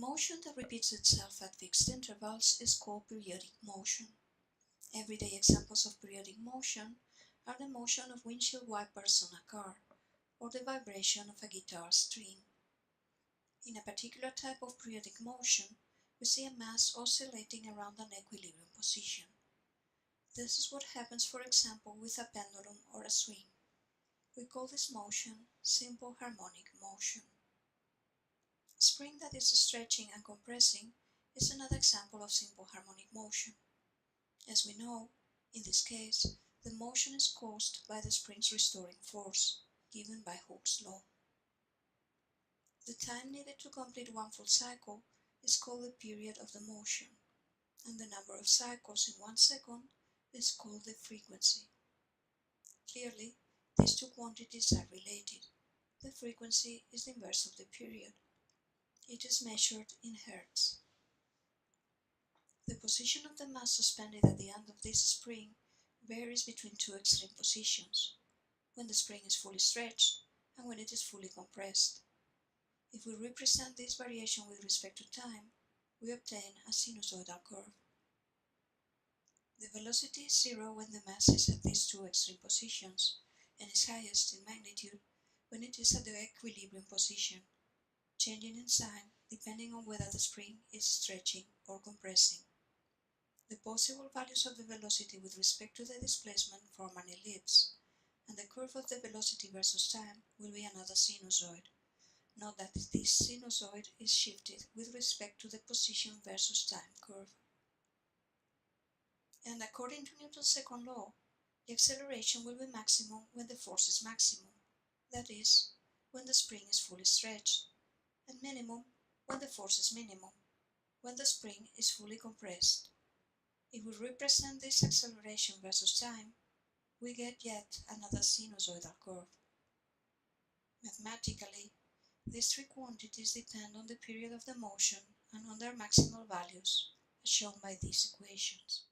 Motion that repeats itself at fixed intervals is called periodic motion. Everyday examples of periodic motion are the motion of windshield wipers on a car or the vibration of a guitar string. In a particular type of periodic motion, we see a mass oscillating around an equilibrium position. This is what happens, for example, with a pendulum or a swing. We call this motion simple harmonic motion. A spring that is stretching and compressing is another example of simple harmonic motion. As we know, in this case, the motion is caused by the spring's restoring force, given by Hooke's law. The time needed to complete one full cycle is called the period of the motion, and the number of cycles in 1 second is called the frequency. Clearly, these two quantities are related. The frequency is the inverse of the period. It is measured in hertz. The position of the mass suspended at the end of this spring varies between two extreme positions, when the spring is fully stretched and when it is fully compressed. If we represent this variation with respect to time, we obtain a sinusoidal curve. The velocity is zero when the mass is at these two extreme positions, and is highest in magnitude when it is at the equilibrium position, changing in sign depending on whether the spring is stretching or compressing. The possible values of the velocity with respect to the displacement form an ellipse, and the curve of the velocity versus time will be another sinusoid. Note that this sinusoid is shifted with respect to the position versus time curve. And according to Newton's second law, the acceleration will be maximum when the force is maximum, that is, when the spring is fully stretched, and minimum when the force is minimum, when the spring is fully compressed. If we represent this acceleration versus time, we get yet another sinusoidal curve. Mathematically, these three quantities depend on the period of the motion and on their maximal values, as shown by these equations.